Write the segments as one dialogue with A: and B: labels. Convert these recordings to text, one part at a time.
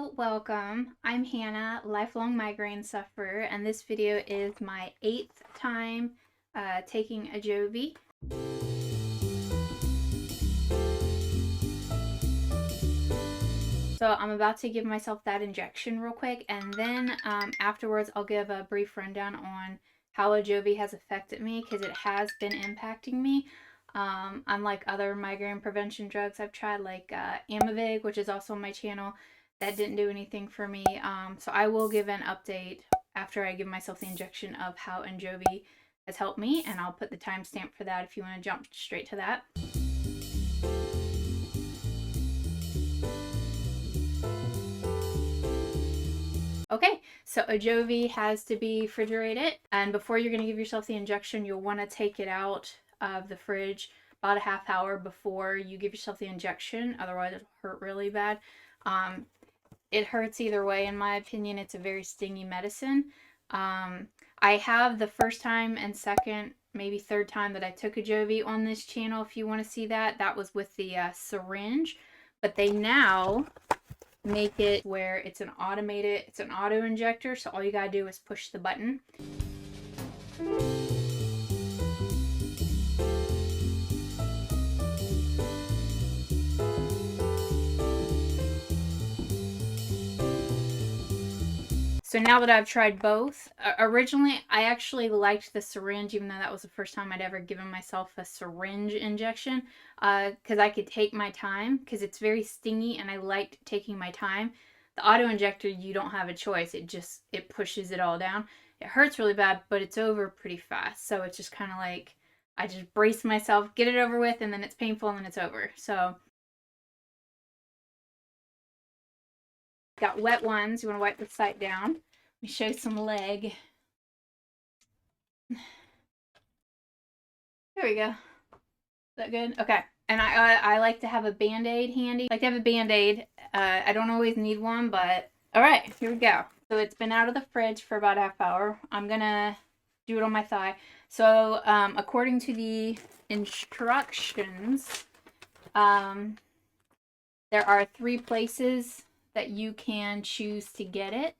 A: Hello, welcome. I'm Hannah, lifelong migraine sufferer, and this video is my 8th time taking AJOVY. So I'm about to give myself that injection real quick, and then afterwards I'll give a brief rundown on how AJOVY has affected me, because it has been impacting me. Unlike other migraine prevention drugs I've tried, like AJOVY, which is also on my channel, that didn't do anything for me. So I will give an update after I give myself the injection of how AJOVY has helped me, and I'll put the timestamp for that if you want to jump straight to that. Okay, so AJOVY has to be refrigerated, and before you're going to give yourself the injection, you'll want to take it out of the fridge about a half hour before you give yourself the injection, otherwise it'll hurt really bad. It hurts either way, in my opinion. It's a very stingy medicine. I have the first time and second, maybe third time that I took AJOVY on this channel. If you want to see that, that was with the syringe, but they now make it where it's an auto injector, so all you gotta do is push the button. So now that I've tried both, originally I actually liked the syringe, even though that was the first time I'd ever given myself a syringe injection, because I could take my time, because it's very stingy and I liked taking my time. The auto injector, you don't have a choice. It pushes it all down. It hurts really bad, but it's over pretty fast. So it's just kind of like, I just brace myself, get it over with, and then it's painful and then it's over. So got wet ones. You want to wipe the site down. Let me show you some leg. There we go. Is that good? Okay. And I like to have a Band-Aid handy. I like to have a Band-Aid. I don't always need one, but all right, here we go. So it's been out of the fridge for about a half hour. I'm gonna do it on my thigh. So according to the instructions, there are 3 places that you can choose to get it.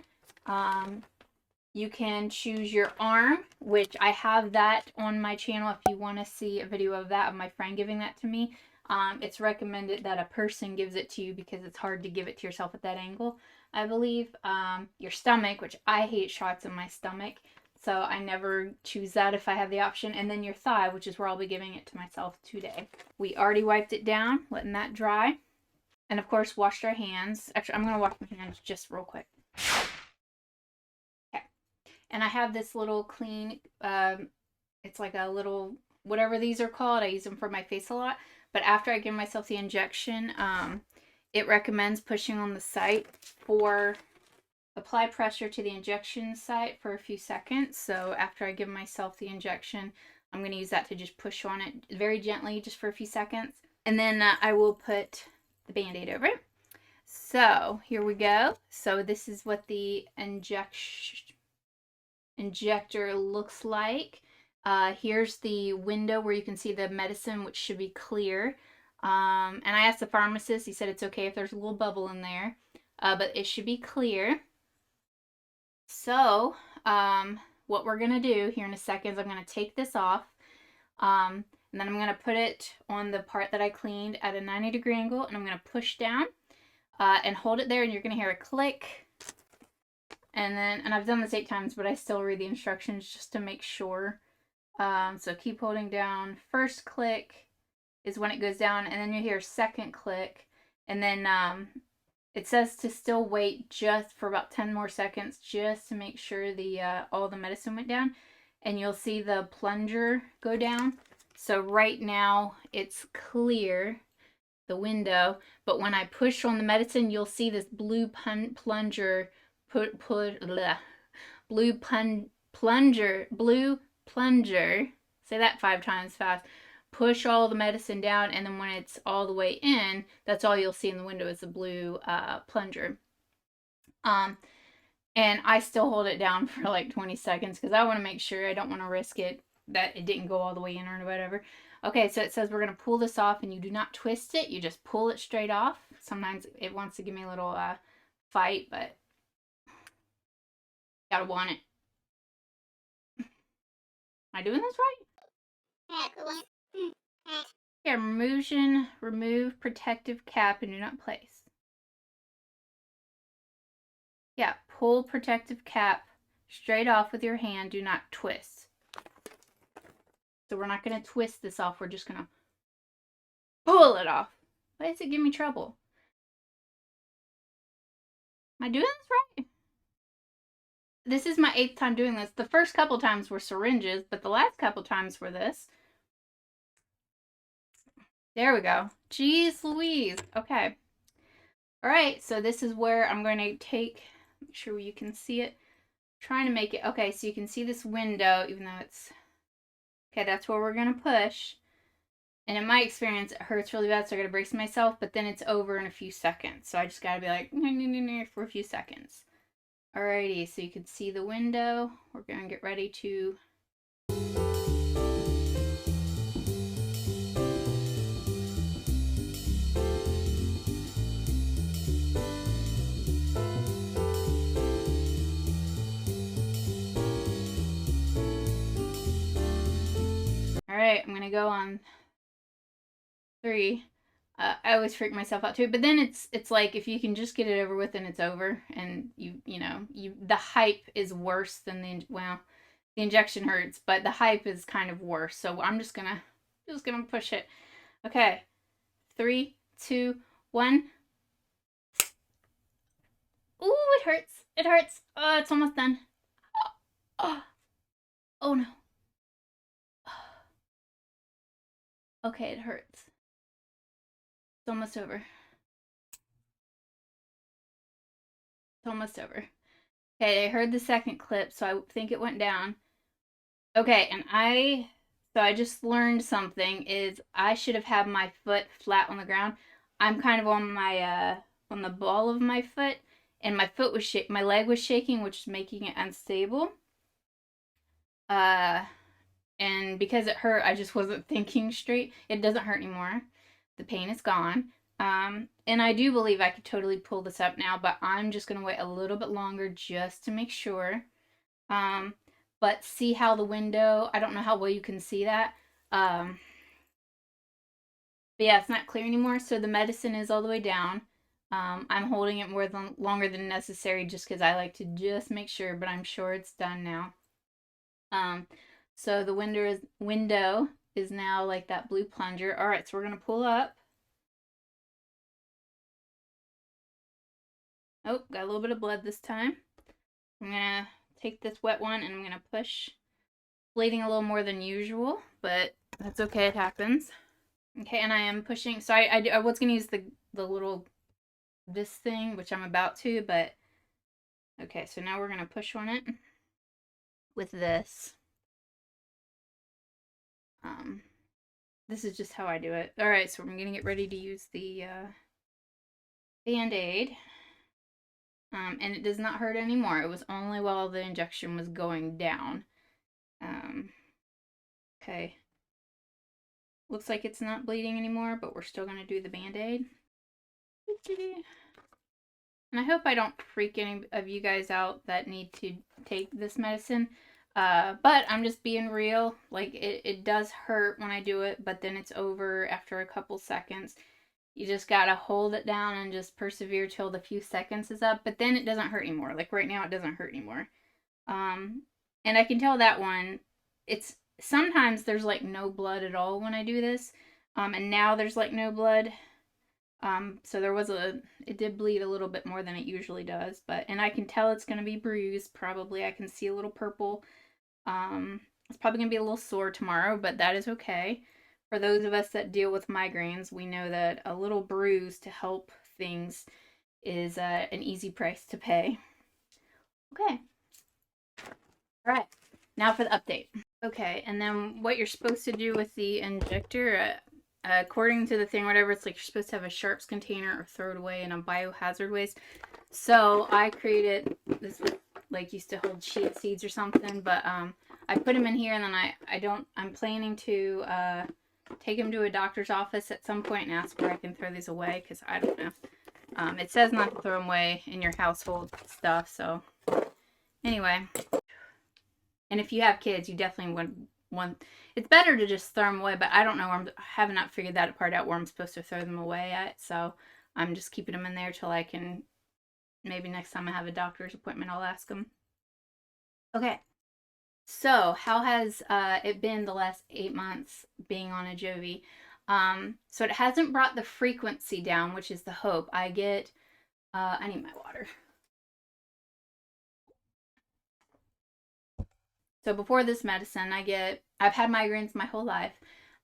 A: You can choose your arm, which I have that on my channel if you want to see a video of that, of my friend giving that to me. It's recommended that a person gives it to you because it's hard to give it to yourself at that angle, I believe. Your stomach, which I hate shots in my stomach, so I never choose that if I have the option. And then your thigh, which is where I'll be giving it to myself today. We already wiped it down, letting that dry. And of course, washed our hands. Actually, I'm going to wash my hands just real quick. Okay. And I have this little clean, it's like a little, whatever these are called. I use them for my face a lot. But after I give myself the injection, it recommends pushing on the site for, apply pressure to the injection site for a few seconds. So after I give myself the injection, I'm going to use that to just push on it very gently, just for a few seconds. And then I will put the Band-Aid over it. So here we go. So this is what the injector looks like. Here's the window where you can see the medicine, which should be clear. And I asked the pharmacist, he said it's okay if there's a little bubble in there, but it should be clear. So what we're going to do here in a second is I'm going to take this off. And then I'm going to put it on the part that I cleaned at a 90-degree angle, and I'm going to push down and hold it there, and you're going to hear a click. And I've done this 8 times, but I still read the instructions just to make sure. So keep holding down. First click is when it goes down, and then you hear a second click. And then it says to still wait just for about 10 more seconds, just to make sure all the medicine went down. And you'll see the plunger go down. So right now it's clear, the window, but when I push on the medicine, you'll see this blue plunger, blue plunger, say that 5 times fast, push all the medicine down, and then when it's all the way in, that's all you'll see in the window is the blue plunger. And I still hold it down for like 20 seconds because I want to make sure, I don't want to risk it that it didn't go all the way in or whatever. Okay, so it says we're going to pull this off, and you do not twist it, you just pull it straight off. Sometimes it wants to give me a little fight, but gotta want it. Am I doing this right? Yeah, remove protective cap and do not place. Yeah, pull protective cap straight off with your hand. Do not twist. So we're not going to twist this off. We're just going to pull it off. Why does it give me trouble? Am I doing this right? This is my 8th time doing this. The first couple times were syringes, but the last couple times were this. There we go. Jeez Louise. Okay. All right, so this is where I'm going to make sure you can see it. I'm trying to make it, okay, so you can see this window, even though it's, okay, that's where we're going to push. And in my experience, it hurts really bad, so I got to brace myself, but then it's over in a few seconds. So I just got to be like, for a few seconds. Alrighty, so you can see the window. We're going to get ready to... Alright, I'm going to go on 3. I always freak myself out too, but then it's like if you can just get it over with and it's over, and the hype is worse than the injection hurts, but the hype is kind of worse. So I'm just gonna push it. Okay, 3, 2, 1. Ooh, it hurts. It hurts. Oh, it's almost done. Oh no. Okay, it hurts. It's almost over. It's almost over. Okay, I heard the second clip, so I think it went down. Okay, and I just learned something is I should have had my foot flat on the ground. I'm kind of on my on the ball of my foot, and my leg was shaking, which is making it unstable. And because it hurt, I just wasn't thinking straight. It doesn't hurt anymore. The pain is gone. And I do believe I could totally pull this up now, but I'm just going to wait a little bit longer just to make sure. But see how the window, I don't know how well you can see that. But yeah, it's not clear anymore. So the medicine is all the way down. I'm holding it longer than necessary just because I like to just make sure, but I'm sure it's done now. So the window is now like that blue plunger. All right, so we're going to pull up. Oh, got a little bit of blood this time. I'm going to take this wet one and I'm going to push. Bleeding a little more than usual, but that's okay, it happens. Okay, and I am pushing. So I was going to use the little, this thing, which I'm about to, but okay, so now we're going to push on it with this. This is just how I do it. All right, so I'm going to get ready to use the Band-Aid. And it does not hurt anymore. It was only while the injection was going down. Okay. Looks like it's not bleeding anymore, but we're still going to do the Band-Aid. And I hope I don't freak any of you guys out that need to take this medicine. But I'm just being real. Like, it does hurt when I do it, but then it's over after a couple seconds. You just gotta hold it down and just persevere till the few seconds is up. But then it doesn't hurt anymore. Like right now, it doesn't hurt anymore. And I can tell that one, it's sometimes there's like no blood at all when I do this. And now there's like no blood. So it did bleed a little bit more than it usually does. And I can tell it's gonna be bruised. Probably I can see a little purple. It's probably gonna be a little sore tomorrow, but that is okay. For those of us that deal with migraines, we know that a little bruise to help things is an easy price to pay. Okay. All right. Now for the update. Okay, and then what you're supposed to do with the injector, according to the thing, whatever, it's like you're supposed to have a sharps container or throw it away in a biohazard waste. So I created this, like used to hold chia seeds or something, but I put them in here, and then I'm planning to take him to a doctor's office at some point and ask where I can throw these away, because I don't know. It says not to throw them away in your household stuff, so anyway. And if you have kids, you definitely would want, it's better to just throw them away, but I don't know, I have not figured that part out where I'm supposed to throw them away at, so I'm just keeping them in there till I can, maybe next time I have a doctor's appointment, I'll ask them. Okay, so how has it been the last 8 months being on AJOVY? So it hasn't brought the frequency down, which is the hope. I get, I need my water. So before this medicine, I've had migraines my whole life.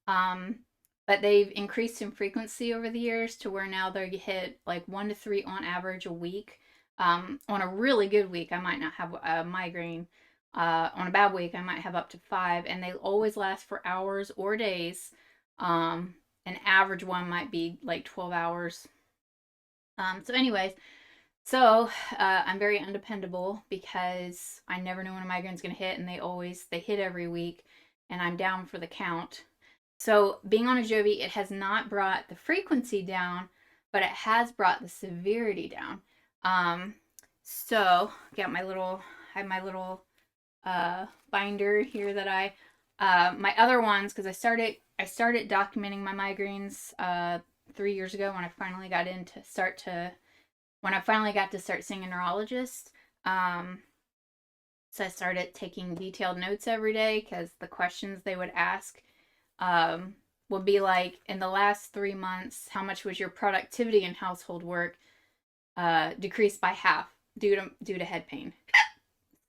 A: But they've increased in frequency over the years to where now they hit like 1 to 3 on average a week. On a really good week, I might not have a migraine. On a bad week, I might have up to 5, and they always last for hours or days. An average one might be like 12 hours. So anyways, so I'm very undependable because I never know when a migraine's going to hit, and they hit every week, and I'm down for the count. So being on AJOVY, it has not brought the frequency down, but it has brought the severity down. So I have my little binder here that my other ones, because I started documenting my migraines 3 years ago when I finally got to start seeing a neurologist. So I started taking detailed notes every day because the questions they would ask would be like, in the last 3 months, how much was your productivity in household work decreased by half due to head pain?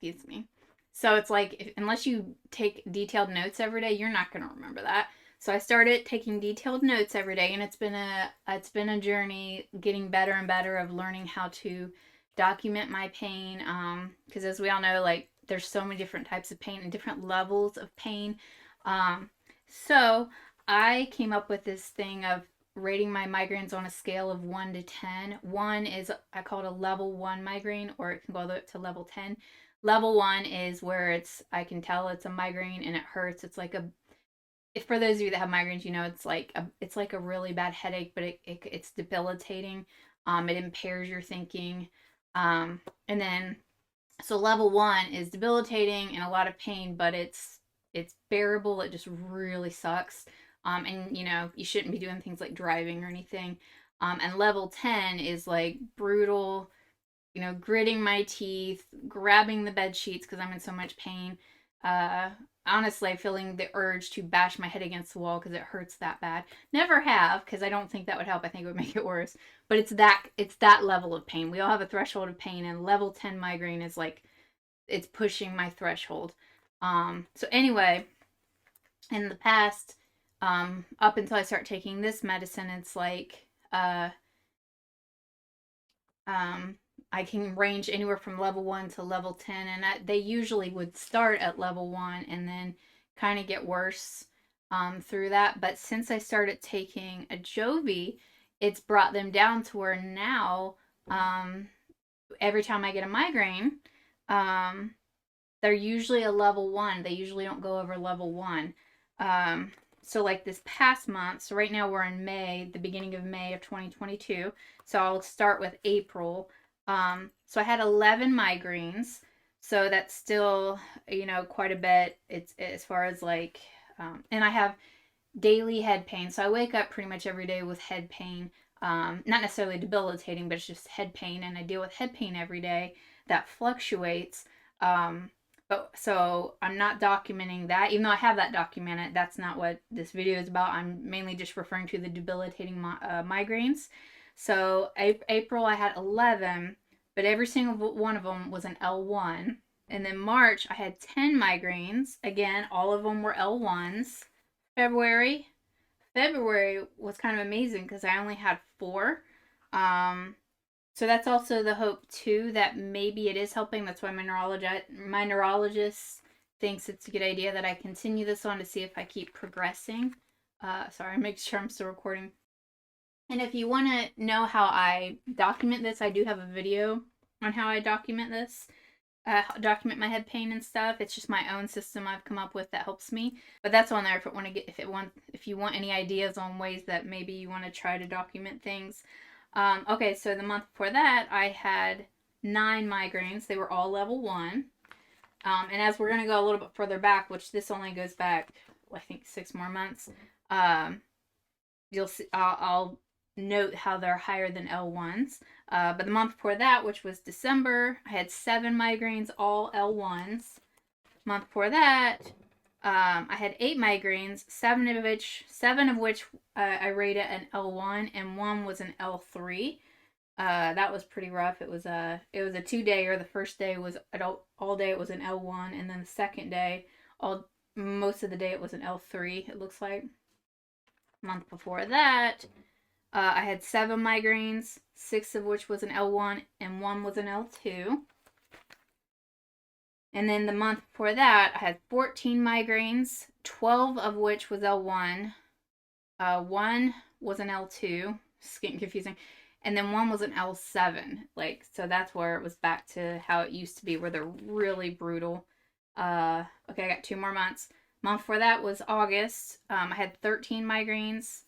A: Excuse me. So it's like, unless you take detailed notes every day, you're not going to remember that. So I started taking detailed notes every day, and it's been a journey, getting better and better of learning how to document my pain. Because as we all know, like, there's so many different types of pain and different levels of pain. So I came up with this thing of rating my migraines on a scale of 1 to 10. 1 is, I call it a level 1 migraine, or it can go all the way up to level 10. Level 1 is where I can tell it's a migraine and it hurts. It's like if for those of you that have migraines, you know, it's like a really bad headache, but it's debilitating. It impairs your thinking. And then, so level 1 is debilitating and a lot of pain, but it's bearable. It just really sucks. And you know, you shouldn't be doing things like driving or anything. And level 10 is like brutal, you know, gritting my teeth, grabbing the bed sheets because I'm in so much pain. Honestly, feeling the urge to bash my head against the wall because it hurts that bad. Never have, because I don't think that would help. I think it would make it worse. But it's that level of pain. We all have a threshold of pain, and level 10 migraine is like, it's pushing my threshold. So anyway, in the past, up until I start taking this medicine, it's like, I can range anywhere from level 1 to level 10, and they usually would start at level 1 and then kind of get worse through that. But since I started taking AJOVY, it's brought them down to where now, every time I get a migraine, they're usually a level 1. They usually don't go over level 1. So like this past month, so right now we're in May, the beginning of May of 2022. So I'll start with April. So I had 11 migraines. So that's still, you know, quite a bit. It's as far as like, and I have daily head pain. So I wake up pretty much every day with head pain. Not necessarily debilitating, but it's just head pain. And I deal with head pain every day that fluctuates. But so I'm not documenting that, even though I have that documented. That's not what this video is about. I'm mainly just referring to the debilitating migraines. So April I had 11, but every single one of them was an L1. And then March I had 10 migraines. Again, all of them were L1s. February was kind of amazing because I only had 4. So that's also the hope too, that maybe it is helping. That's why my neurologist thinks it's a good idea that I continue this on to see if I keep progressing. Sorry, make sure I'm still recording. And if you want to know how I document this, I do have a video on how I document this. Document my head pain and stuff. It's just my own system I've come up with that helps me. But that's on there if you want any ideas on ways that maybe you want to try to document things. Okay, so the month before that, I had 9 migraines. They were all level 1. And as we're going to go a little bit further back, which this only goes back, I think, 6 more months, you'll see, I'll note how they're higher than L1s. But the month before that, which was December, I had 7 migraines, all L1s. Month before that, I had 8 migraines, seven of which I rated an L1, and one was an L3. That was pretty rough. It was a 2-dayer. The first day was all day it was an L1, and then the second day, most of the day it was an L3. It looks like. Month before that, I had 7 migraines, 6 of which was an L1, and one was an L2. And then the month before that, I had 14 migraines, 12 of which was L1. One was an L2. It's getting confusing. And then one was an L7. So that's where it was back to how it used to be, where they're really brutal. Okay, I got 2 more months. Month before that was August. I had 13 migraines.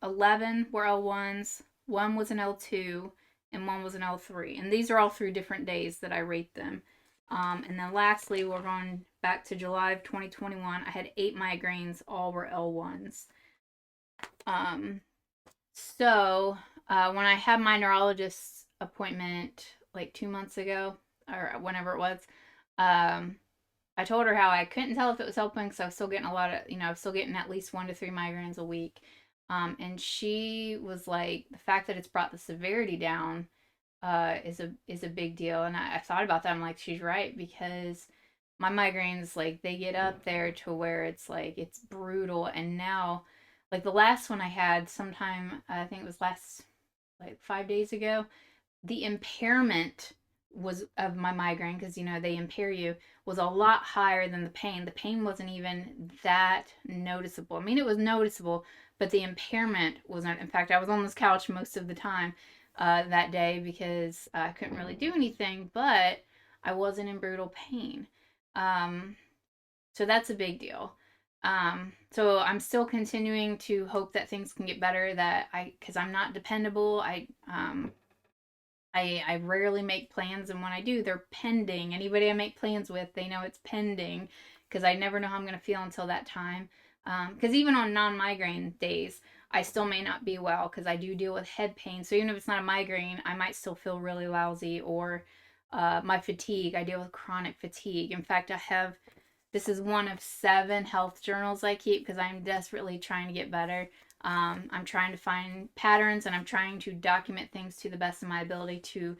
A: 11 were L1s. One was an L2. And one was an L3. And these are all through different days that I rate them. And then lastly, we're going back to July of 2021. I had 8 migraines. All were L1s. So when I had my neurologist appointment like 2 months ago, or whenever it was, I told her how I couldn't tell if it was helping because I was still getting a lot of, I was still getting at least 1 to 3 migraines a week. And she was like, the fact that it's brought the severity down is a big deal. And I thought about that. I'm like, she's right, because my migraines, like, they get up there to where it's like it's brutal. And now, like, the last one I had sometime, I think it was like 5 days ago, the impairment was of my migraine, because they impair you, was a lot higher than the pain. The pain wasn't even that noticeable. I mean, it was noticeable, but the impairment wasn't. In fact, I was on this couch most of the time that day because I couldn't really do anything, but I wasn't in brutal pain. So that's a big deal. So I'm still continuing to hope that things can get better, because I'm not dependable. I rarely make plans, and when I do, they're pending. Anybody I make plans with, they know it's pending, because I never know how I'm going to feel until that time. Because even on non-migraine days, I still may not be well, because I do deal with head pain. So even if it's not a migraine, I might still feel really lousy. Or my fatigue, I deal with chronic fatigue. In fact, this is one of 7 health journals I keep, because I'm desperately trying to get better. I'm trying to find patterns, and I'm trying to document things to the best of my ability to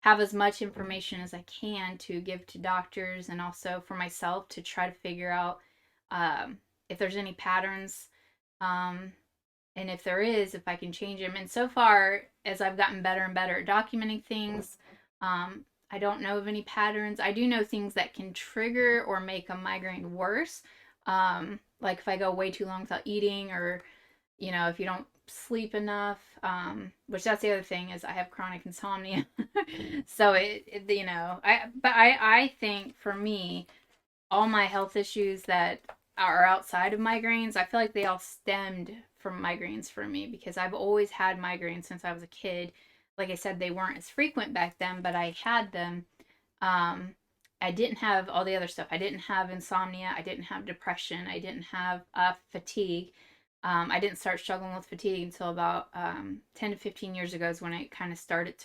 A: have as much information as I can to give to doctors, and also for myself to try to figure out if there's any patterns, and if there is, if I can change them. And so far, as I've gotten better and better at documenting things, I don't know of any patterns. I do know things that can trigger or make a migraine worse. Like if I go way too long without eating, or if you don't sleep enough, which that's the other thing, is I have chronic insomnia. So I think for me, all my health issues that are outside of migraines, I feel like they all stemmed from migraines for me, because I've always had migraines since I was a kid. Like I said, they weren't as frequent back then, but I had them. I didn't have all the other stuff. I didn't have insomnia. I didn't have depression. I didn't have fatigue. I didn't start struggling with fatigue until about 10 to 15 years ago, is when it kind of started.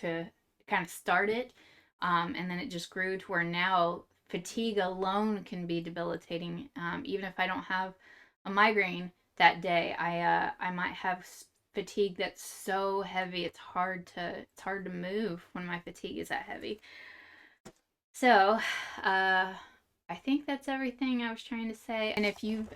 A: And then it just grew to where now fatigue alone can be debilitating. Even if I don't have a migraine that day, I might have fatigue that's so heavy it's hard to move when my fatigue is that heavy. So, I think that's everything I was trying to say. And if you've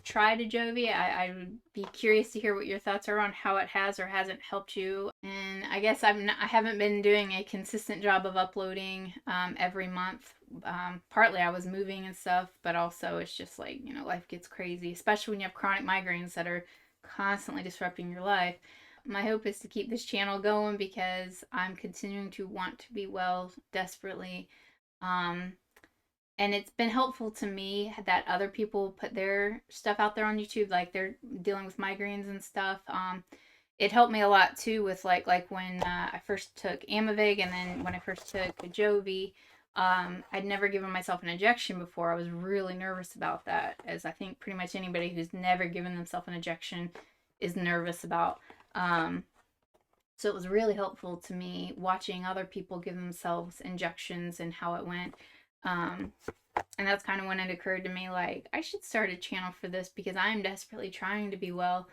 A: tried AJOVY, I would be curious to hear what your thoughts are on how it has or hasn't helped you. And I guess I haven't been doing a consistent job of uploading every month. Partly I was moving and stuff, but also it's just like, life gets crazy, especially when you have chronic migraines that are constantly disrupting your life. My hope is to keep this channel going, because I'm continuing to want to be well desperately. And it's been helpful to me that other people put their stuff out there on YouTube, like they're dealing with migraines and stuff. it helped me a lot too with like when I first took AJOVY, and then when I first took AJOVY. I'd never given myself an injection before. I was really nervous about that, as I think pretty much anybody who's never given themselves an injection is nervous about. So it was really helpful to me watching other people give themselves injections and how it went. And that's kind of when it occurred to me, like, I should start a channel for this because I am desperately trying to be well.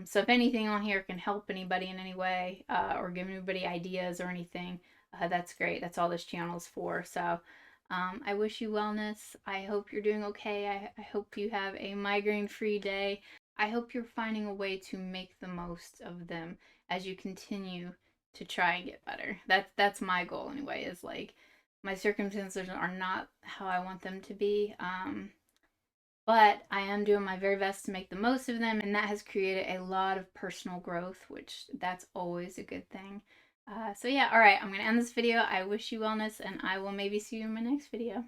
A: So if anything on here can help anybody in any way, or give anybody ideas or anything, that's great. That's all this channel is for. So I wish you wellness. I hope you're doing okay. I hope you have a migraine-free day. I hope you're finding a way to make the most of them as you continue to try and get better. That's my goal anyway, is like, my circumstances are not how I want them to be. But I am doing my very best to make the most of them, and that has created a lot of personal growth, which that's always a good thing. So yeah, all right, I'm going to end this video. I wish you wellness, and I will maybe see you in my next video.